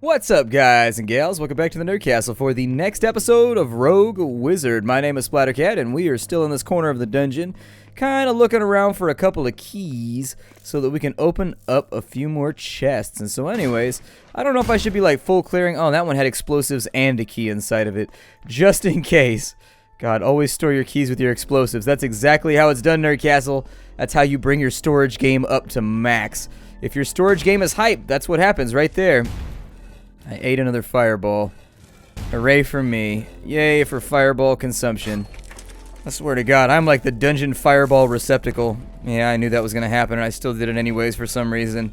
What's up, guys and gals? Welcome back to the Nerd Castle for the next episode of Rogue Wizard. My name is Splattercat, and we are still in this corner of the dungeon, kind of looking around for a couple of keys so that we can open up a few more chests. And so anyways, I don't know if I should be like full clearing. Oh, that one had explosives and a key inside of it, just in case. God, always store your keys with your explosives. That's exactly how it's done, Nerd Castle. That's how you bring your storage game up to max. If your storage game is hype, that's what happens right there. I ate another fireball. Hooray for me. Yay for fireball consumption. I swear to God, I'm like the dungeon fireball receptacle. Yeah, I knew that was going to happen, and I still did it anyways for some reason.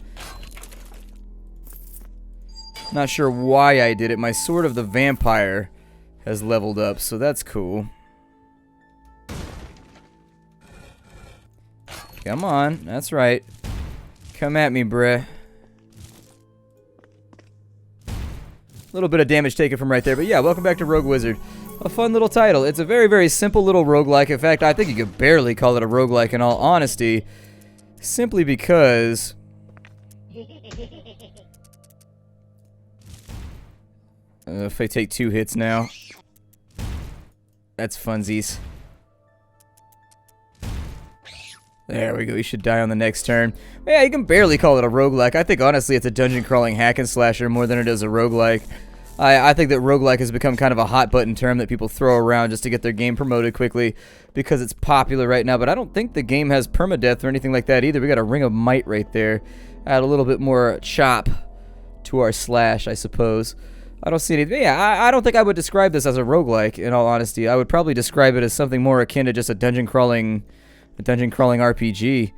Not sure why I did it. My Sword of the Vampire has leveled up, so that's cool. Come on, that's right. Come at me, bruh. A little bit of damage taken from right there, but yeah, welcome back to Rogue Wizard. A fun little title. It's a very, very simple little roguelike. In fact, I think you could barely call it a roguelike in all honesty, simply because if I take 2 hits now, that's funsies. There we go, you should die on the next turn. Yeah, you can barely call it a roguelike. I think honestly it's a dungeon crawling hack and slasher more than it is a roguelike. I think that roguelike has become kind of a hot button term that people throw around just to get their game promoted quickly because it's popular right now, but I don't think the game has permadeath or anything like that either. We got a Ring of Might right there. Add a little bit more chop to our slash, I suppose. I don't see anything. Yeah, I don't think I would describe this as a roguelike, in all honesty. I would probably describe it as something more akin to just a dungeon crawling RPG.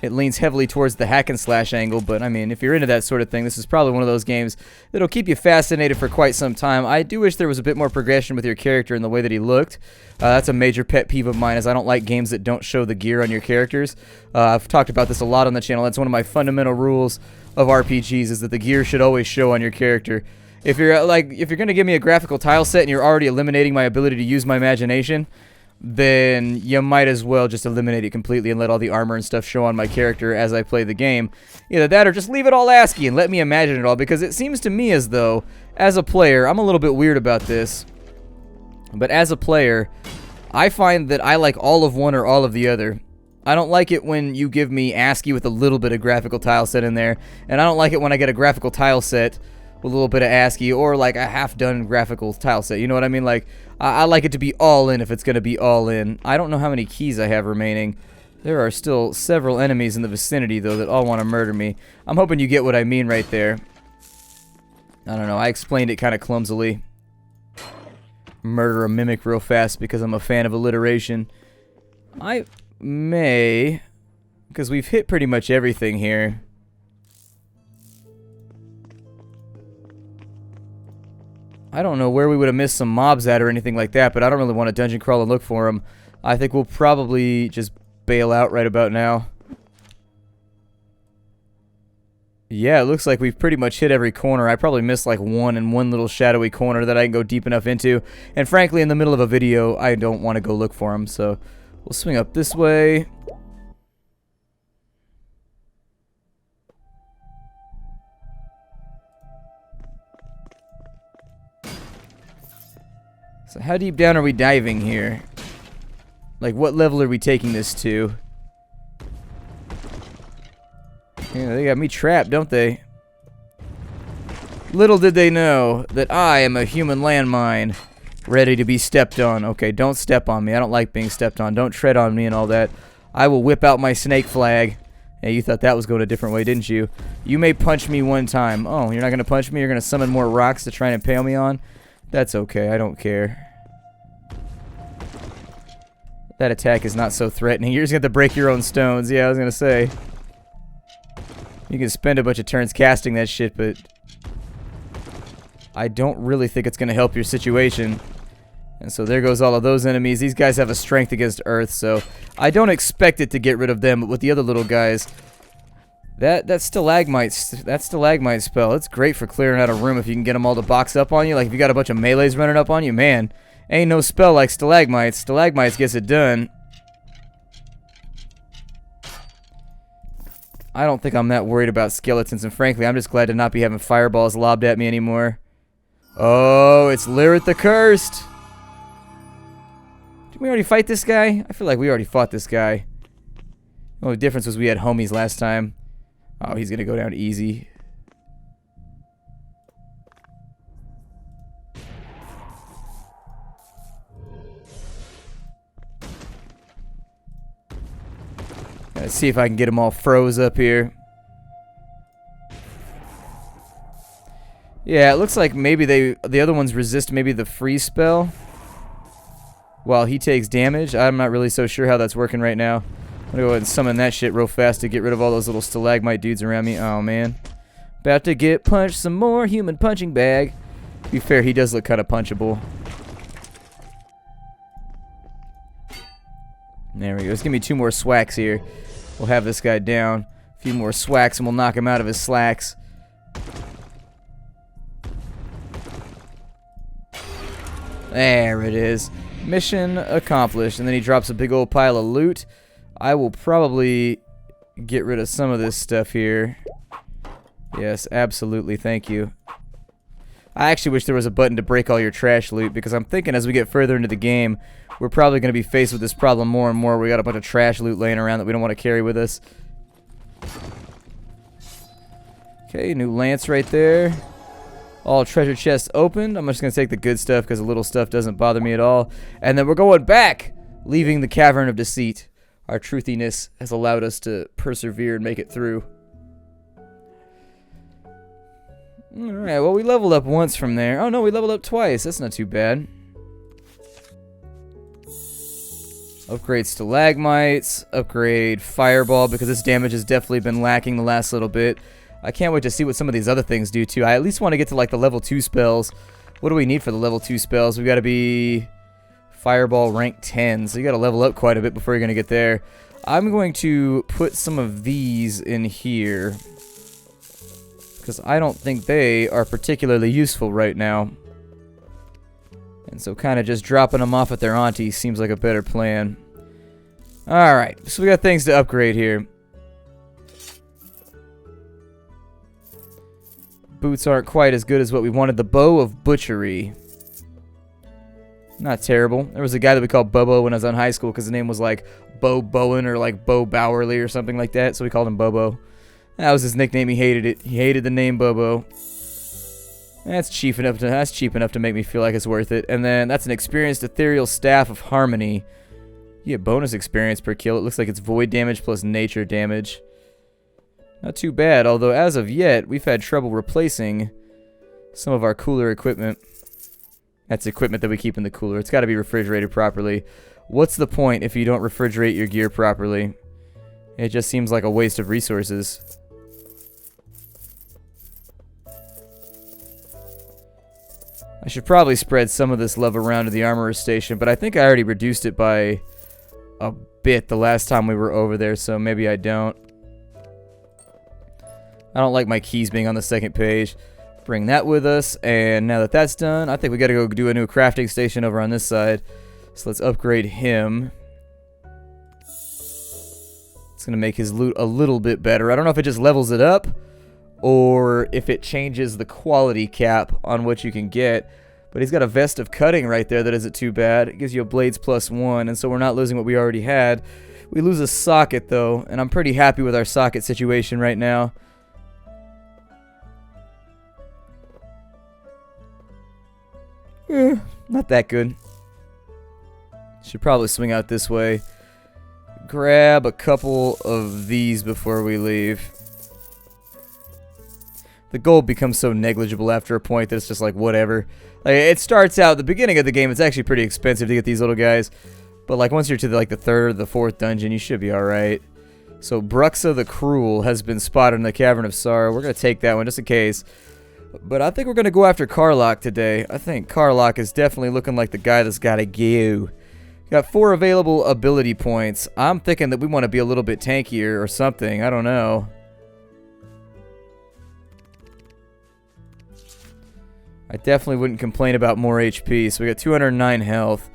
It leans heavily towards the hack and slash angle, but I mean, if you're into that sort of thing, this is probably one of those games that'll keep you fascinated for quite some time. I do wish there was a bit more progression with your character in the way that he looked. That's a major pet peeve of mine, is I don't like games that don't show the gear on your characters. I've talked about this a lot on the channel. That's one of my fundamental rules of RPGs, is that the gear should always show on your character. If you're going to give me a graphical tile set and you're already eliminating my ability to use my imagination, then you might as well just eliminate it completely and let all the armor and stuff show on my character as I play the game. Either that or just leave it all ASCII and let me imagine it all, because it seems to me as though, as a player, I'm a little bit weird about this, but as a player, I find that I like all of one or all of the other. I don't like it when you give me ASCII with a little bit of graphical tile set in there, and I don't like it when I get a graphical tile set with a little bit of ASCII, or like a half-done graphical tile set. You know what I mean? Like, I like it to be all in if it's going to be all in. I don't know how many keys I have remaining. There are still several enemies in the vicinity, though, that all want to murder me. I'm hoping you get what I mean right there. I don't know. I explained it kind of clumsily. Murder a mimic real fast because I'm a fan of alliteration. I may, because we've hit pretty much everything here. I don't know where we would have missed some mobs at or anything like that, but I don't really want to dungeon crawl and look for them. I think we'll probably just bail out right about now. Yeah, it looks like we've pretty much hit every corner. I probably missed like one little shadowy corner that I can go deep enough into. And frankly, in the middle of a video, I don't want to go look for them. So we'll swing up this way. So how deep down are we diving here? Like, what level are we taking this to? Yeah, they got me trapped, don't they? Little did they know that I am a human landmine, ready to be stepped on. Okay, don't step on me. I don't like being stepped on. Don't tread on me and all that. I will whip out my snake flag. Yeah, you thought that was going a different way, didn't you? You may punch me one time. Oh, you're not going to punch me? You're going to summon more rocks to try and impale me on? That's okay, I don't care. That attack is not so threatening. You're just going to have to break your own stones. Yeah, I was going to say. You can spend a bunch of turns casting that shit, but I don't really think it's going to help your situation. And so there goes all of those enemies. These guys have a strength against earth, so I don't expect it to get rid of them, but with the other little guys, that stalagmite spell, it's great for clearing out a room if you can get them all to box up on you. Like if you got a bunch of melees running up on you, man, ain't no spell like stalagmites. Stalagmites gets it done. I don't think I'm that worried about skeletons, and frankly, I'm just glad to not be having fireballs lobbed at me anymore. Oh, it's Lyrith the Cursed! Did we already fight this guy? I feel like we already fought this guy. The only difference was we had homies last time. Oh, he's gonna go down easy. Let's see if I can get them all froze up here. Yeah, it looks like maybe the other ones resist maybe the freeze spell while he takes damage. I'm not really so sure how that's working right now. I'm gonna go ahead and summon that shit real fast to get rid of all those little stalagmite dudes around me. Oh man. About to get punched some more. Human punching bag. To be fair, he does look kind of punchable. There we go. Let's give me 2 more swacks here. We'll have this guy down. A few more swacks and we'll knock him out of his slacks. There it is. Mission accomplished. And then he drops a big old pile of loot. I will probably get rid of some of this stuff here. Yes, absolutely. Thank you. I actually wish there was a button to break all your trash loot, because I'm thinking as we get further into the game, we're probably going to be faced with this problem more and more. We got a bunch of trash loot laying around that we don't want to carry with us. Okay, new lance right there. All treasure chests opened. I'm just going to take the good stuff because the little stuff doesn't bother me at all. And then we're going back, leaving the Cavern of Deceit. Our truthiness has allowed us to persevere and make it through. Alright, well, we leveled up once from there. Oh no, we leveled up twice. That's not too bad. Upgrade stalagmites. Upgrade fireball, because this damage has definitely been lacking the last little bit. I can't wait to see what some of these other things do too. I at least want to get to like the level 2 spells. What do we need for the level 2 spells? We got to be fireball rank 10. So you got to level up quite a bit before you're going to get there. I'm going to put some of these in here, because I don't think they are particularly useful right now. And so kind of just dropping them off at their auntie seems like a better plan. Alright, so we got things to upgrade here. Boots aren't quite as good as what we wanted. The Bow of Butchery. Not terrible. There was a guy that we called Bobo when I was in high school because his name was like Bo Bowen or like Bo Bowerly or something like that. So we called him Bobo. That was his nickname. He hated it. He hated the name Bobo. That's cheap enough to make me feel like it's worth it. And then that's an experienced ethereal staff of harmony. You get bonus experience per kill. It looks like it's void damage plus nature damage. Not too bad, although as of yet, we've had trouble replacing some of our cooler equipment. That's equipment that we keep in the cooler. It's got to be refrigerated properly. What's the point if you don't refrigerate your gear properly? It just seems like a waste of resources. I should probably spread some of this love around to the armorer's station, but I think I already reduced it by a bit the last time we were over there, so maybe I don't. I don't like my keys being on the second page. Bring that with us, and now that that's done, I think we gotta go do a new crafting station over on this side. So let's upgrade him. It's gonna make his loot a little bit better. I don't know if it just levels it up, or if it changes the quality cap on what you can get. But he's got a vest of cutting right there that isn't too bad. It gives you a blades +1, and so we're not losing what we already had. We lose a socket though, and I'm pretty happy with our socket situation right now. Not that good. Should probably swing out this way. Grab a couple of these before we leave. The gold becomes so negligible after a point that it's just like whatever. Like, it starts out, the beginning of the game, it's actually pretty expensive to get these little guys. But like once you're to the 3rd or the 4th dungeon, you should be alright. So Bruxa the Cruel has been spotted in the Cavern of Sorrow. We're going to take that one just in case. But I think we're going to go after Karlach today. I think Karlach is definitely looking like the guy that's got to go. Got 4 available ability points. I'm thinking that we want to be a little bit tankier or something. I don't know. I definitely wouldn't complain about more HP. So we got 209 health.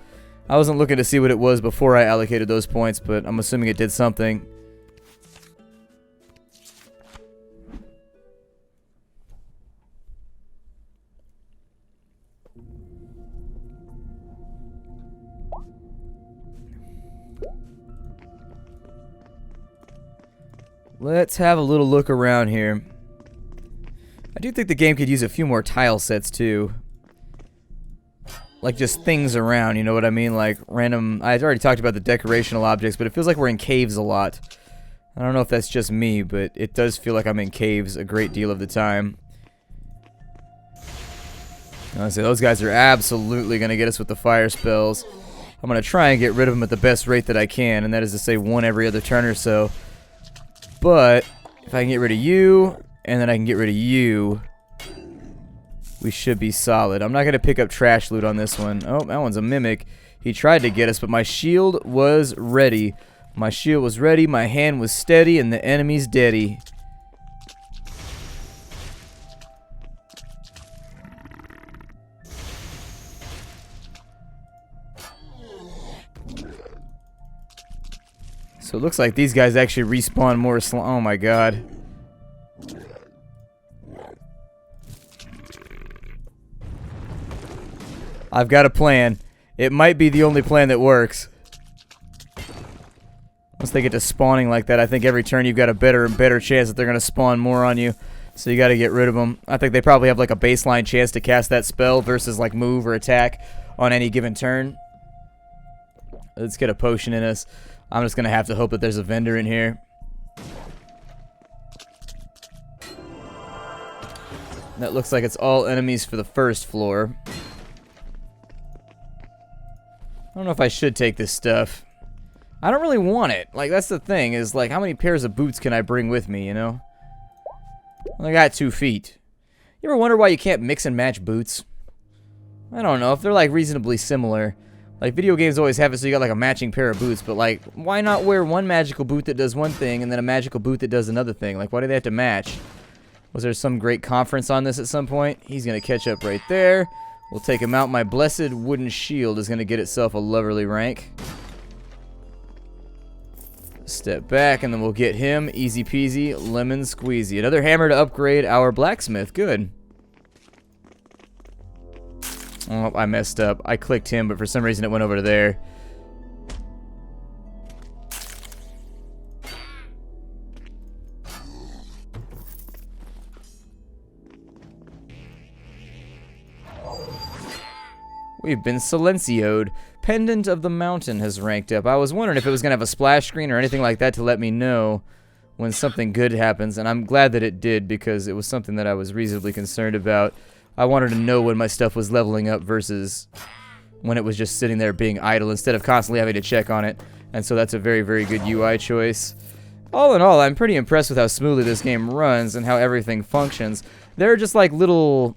I wasn't looking to see what it was before I allocated those points, but I'm assuming it did something. let's have a little look around here. I do think the game could use a few more tile sets too. Like just things around, you know what I mean? Like random... I already talked about the decorational objects, but it feels like we're in caves a lot. I don't know if that's just me, but it does feel like I'm in caves a great deal of the time. Honestly, those guys are absolutely going to get us with the fire spells. I'm going to try and get rid of them at the best rate that I can, and that is to say one every other turn or so. But if I can get rid of you, and then I can get rid of you, we should be solid. I'm not going to pick up trash loot on this one. Oh, that one's a mimic. He tried to get us, but my shield was ready. My shield was ready, my hand was steady, and the enemy's deady. So it looks like these guys actually respawn more oh my god. I've got a plan. It might be the only plan that works. Once they get to spawning like that, I think every turn you've got a better and better chance that they're going to spawn more on you. So you got to get rid of them. I think they probably have like a baseline chance to cast that spell versus like move or attack on any given turn. Let's get a potion in us. I'm just going to have to hope that there's a vendor in here. That looks like it's all enemies for the first floor. I don't know if I should take this stuff. I don't really want it. Like, that's the thing, is like, how many pairs of boots can I bring with me, you know? I got 2 feet. You ever wonder why you can't mix and match boots? I don't know, if they're like reasonably similar. Like, video games always have it so you got like a matching pair of boots, but like, why not wear one magical boot that does one thing and then a magical boot that does another thing? Like, why do they have to match? Was there some great conference on this at some point? He's gonna catch up right there. We'll take him out. My blessed wooden shield is gonna get itself a lovely rank. Step back, and then we'll get him. Easy peasy, lemon squeezy. Another hammer to upgrade our blacksmith. Good. Oh, I messed up. I clicked him, but for some reason it went over to there. We've been silencioed. Pendant of the Mountain has ranked up. I was wondering if it was going to have a splash screen or anything like that to let me know when something good happens, and I'm glad that it did because it was something that I was reasonably concerned about. I wanted to know when my stuff was leveling up versus when it was just sitting there being idle instead of constantly having to check on it, and so that's a very, very good UI choice. All in all, I'm pretty impressed with how smoothly this game runs and how everything functions. There are just like little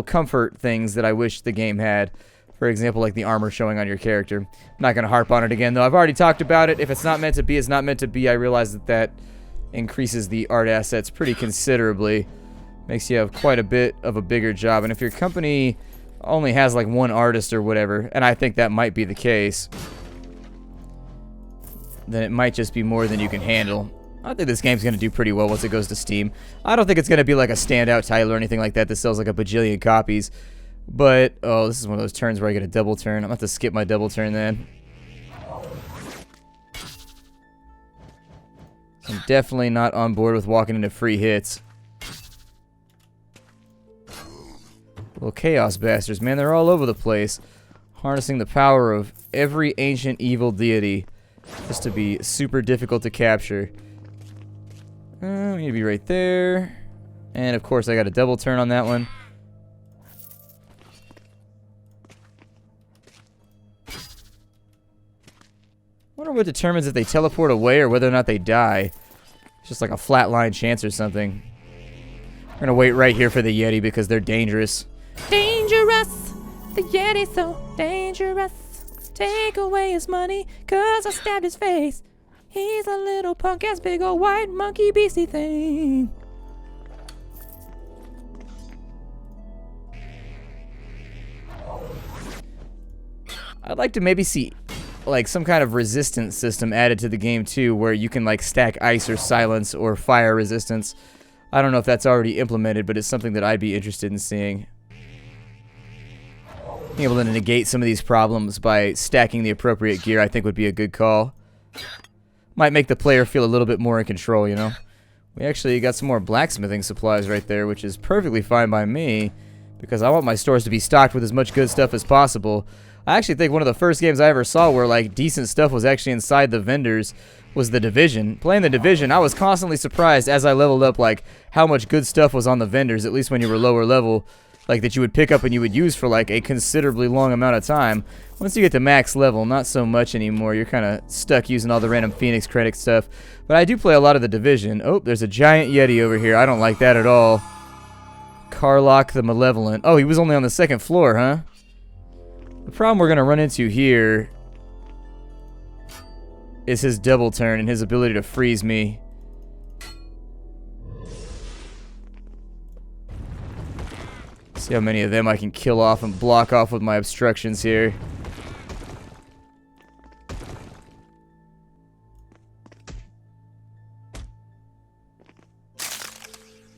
comfort things that I wish the game had. For example, like the armor showing on your character. I'm not going to harp on it again, though. I've already talked about it. If it's not meant to be, it's not meant to be. I realize that that increases the art assets pretty considerably. Makes you have quite a bit of a bigger job. And if your company only has like one artist or whatever, and I think that might be the case, then it might just be more than you can handle. I think this game's going to do pretty well once it goes to Steam. I don't think it's going to be like a standout title or anything like that sells like a bajillion copies. But, oh, this is one of those turns where I get a double turn. I'm going to have to skip my double turn then. I'm definitely not on board with walking into free hits. Little chaos bastards, man, they're all over the place. Harnessing the power of every ancient evil deity. Just to be super difficult to capture. Maybe right there. And, of course, I got a double turn on that one. I wonder what determines if they teleport away or whether or not they die. It's just like a flatline chance or something. We're gonna wait right here for the Yeti because they're dangerous. Dangerous! The Yeti's so dangerous. Take away his money, cause I stabbed his face. He's a little punk ass big old white monkey beastie thing. I'd like to maybe see like some kind of resistance system added to the game too, where you can like stack ice or silence or fire resistance. I don't know if that's already implemented, but it's something that I'd be interested in seeing. Being able to negate some of these problems by stacking the appropriate gear I think would be a good call. Might make the player feel a little bit more in control, you know? We actually got some more blacksmithing supplies right there, which is perfectly fine by me, because I want my stores to be stocked with as much good stuff as possible. I actually think one of the first games I ever saw where like decent stuff was actually inside the vendors was The Division. Playing The Division, I was constantly surprised as I leveled up like how much good stuff was on the vendors, at least when you were lower level, like that you would pick up and you would use for like a considerably long amount of time. Once you get to max level, not so much anymore. You're kind of stuck using all the random Phoenix credit stuff. But I do play a lot of The Division. Oh, there's a giant Yeti over here. I don't like that at all. Karlach the Malevolent. Oh, he was only on the second floor, huh? The problem we're going to run into here is his double turn and his ability to freeze me. See how many of them I can kill off and block off with my obstructions here.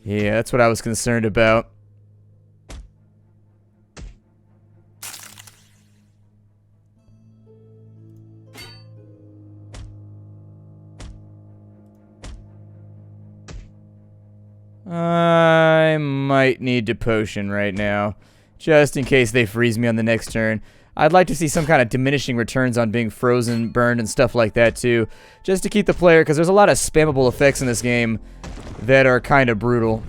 Yeah, that's what I was concerned about. I might need to potion right now, just in case they freeze me on the next turn. I'd like to see some kind of diminishing returns on being frozen, burned, and stuff like that too, just to keep the player, because there's a lot of spammable effects in this game that are kind of brutal.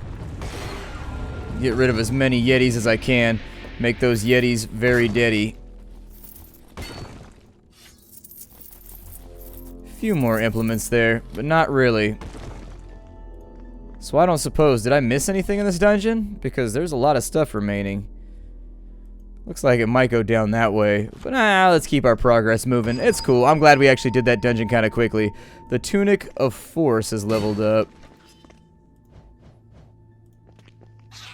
Get rid of as many Yetis as I can, make those Yetis very deady. Few more implements there, but not really. So I don't suppose, did I miss anything in this dungeon? Because there's a lot of stuff remaining. Looks like it might go down that way. But let's keep our progress moving. It's cool. I'm glad we actually did that dungeon kind of quickly. The Tunic of Force is leveled up.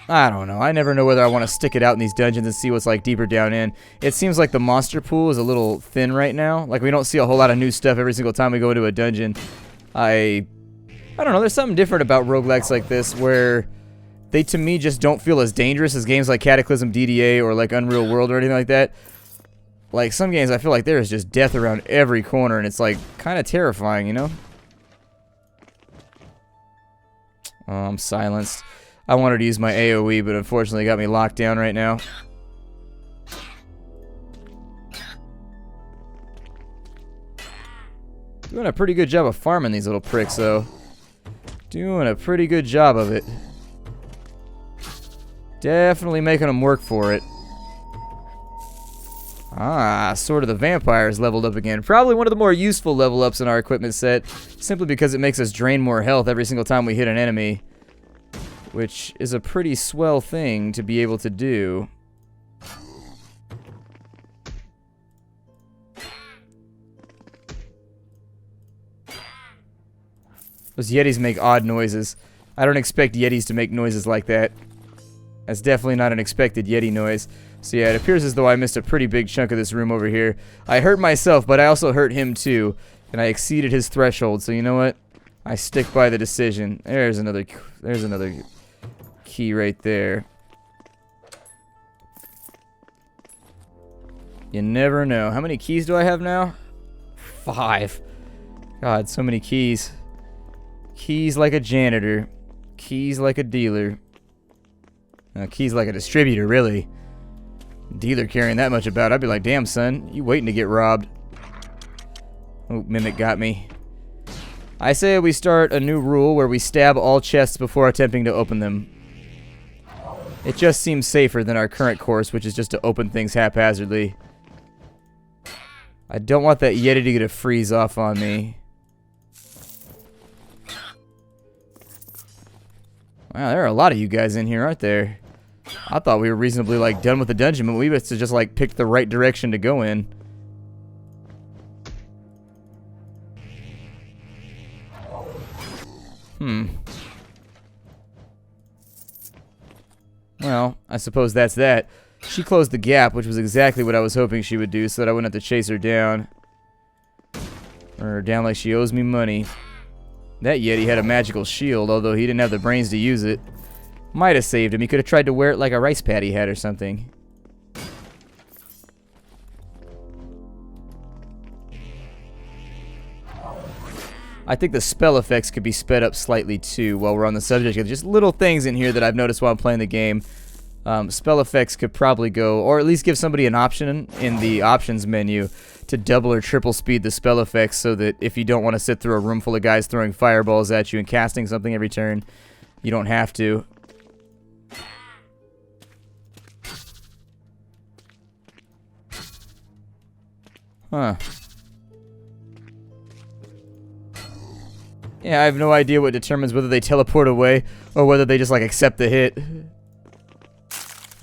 I don't know. I never know whether I want to stick it out in these dungeons and see what's like deeper down in. It seems like the monster pool is a little thin right now. Like we don't see a whole lot of new stuff every single time we go into a dungeon. I don't know, there's something different about roguelikes like this where they, to me, just don't feel as dangerous as games like Cataclysm DDA or like Unreal World or anything like that. Like, some games I feel like there is just death around every corner and it's like kind of terrifying, you know? Oh, I'm silenced. I wanted to use my AoE, but unfortunately it got me locked down right now. Doing a pretty good job of farming these little pricks, though. Doing a pretty good job of it. Definitely making them work for it. Ah, Sword of the Vampire is leveled up again. Probably one of the more useful level ups in our equipment set, simply because it makes us drain more health every single time we hit an enemy, which is a pretty swell thing to be able to do. Those Yetis make odd noises. I don't expect Yetis to make noises like that. That's definitely not an expected Yeti noise. So yeah, it appears as though I missed a pretty big chunk of this room over here. I hurt myself, but I also hurt him too. And I exceeded his threshold, so you know what? I stick by the decision. There's another key right there. You never know. How many keys do I have now? 5. God, so many keys. Keys like a janitor. Keys like a dealer. Keys like a distributor, really. Dealer carrying that much about, I'd be like, damn, son, you waiting to get robbed. Oh, Mimic got me. I say we start a new rule where we stab all chests before attempting to open them. It just seems safer than our current course, which is just to open things haphazardly. I don't want that Yeti to get a freeze off on me. Wow, there are a lot of you guys in here, aren't there? I thought we were reasonably, like, done with the dungeon, but we must have just, like, picked the right direction to go in. Well, I suppose that's that. She closed the gap, which was exactly what I was hoping she would do, so that I wouldn't have to chase her down. Or down like she owes me money. That Yeti had a magical shield, although he didn't have the brains to use it. Might have saved him. He could have tried to wear it like a rice patty hat or something. I think the spell effects could be sped up slightly too while we're on the subject of just little things in here that I've noticed while I'm playing the game. Spell effects could probably go, or at least give somebody an option in the options menu to double or triple speed the spell effects so that if you don't want to sit through a room full of guys throwing fireballs at you and casting something every turn, you don't have to. Huh. Yeah, I have no idea what determines whether they teleport away or whether they just, like, accept the hit.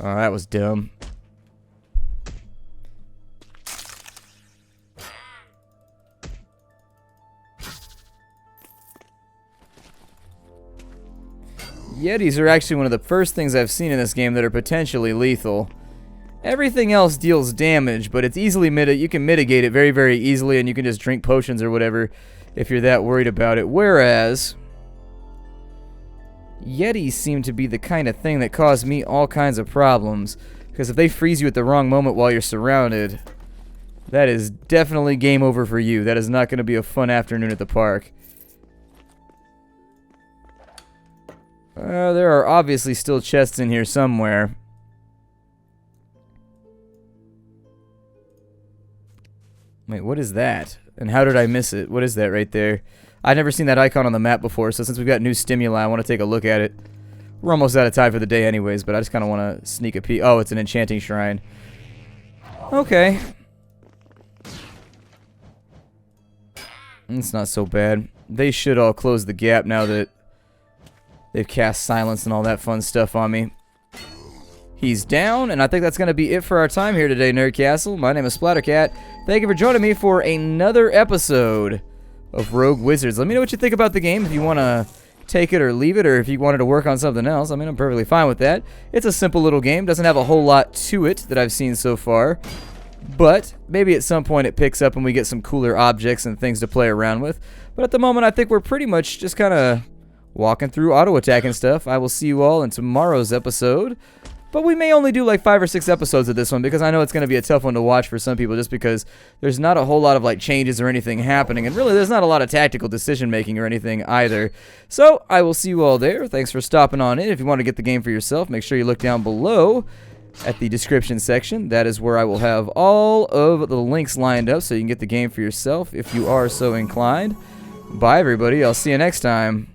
Oh, that was dumb. Yetis are actually one of the first things I've seen in this game that are potentially lethal. Everything else deals damage, but it's easily you can mitigate it very, very easily, and you can just drink potions or whatever if you're that worried about it. Whereas Yetis seem to be the kind of thing that cause me all kinds of problems, because if they freeze you at the wrong moment while you're surrounded, that is definitely game over for you. That is not going to be a fun afternoon at the park. There are obviously still chests in here somewhere. Wait, what is that? And how did I miss it? What is that right there? I've never seen that icon on the map before, so since we've got new stimuli, I want to take a look at it. We're almost out of time for the day anyways, but I just kind of want to sneak a peek. Oh, it's an enchanting shrine. Okay. It's not so bad. They should all close the gap now that they've cast silence and all that fun stuff on me. He's down, and I think that's going to be it for our time here today, Nerd Castle. My name is Splattercat. Thank you for joining me for another episode of Rogue Wizards. Let me know what you think about the game, if you want to take it or leave it, or if you wanted to work on something else. I mean, I'm perfectly fine with that. It's a simple little game. Doesn't have a whole lot to it that I've seen so far. But maybe at some point it picks up and we get some cooler objects and things to play around with. But at the moment, I think we're pretty much just kind of walking through auto attack and stuff. I will see you all in tomorrow's episode. But we may only do like 5 or 6 episodes of this one because I know it's going to be a tough one to watch for some people just because there's not a whole lot of like changes or anything happening. And really, there's not a lot of tactical decision making or anything either. So I will see you all there. Thanks for stopping on in. If you want to get the game for yourself, make sure you look down below at the description section. That is where I will have all of the links lined up so you can get the game for yourself if you are so inclined. Bye, everybody. I'll see you next time.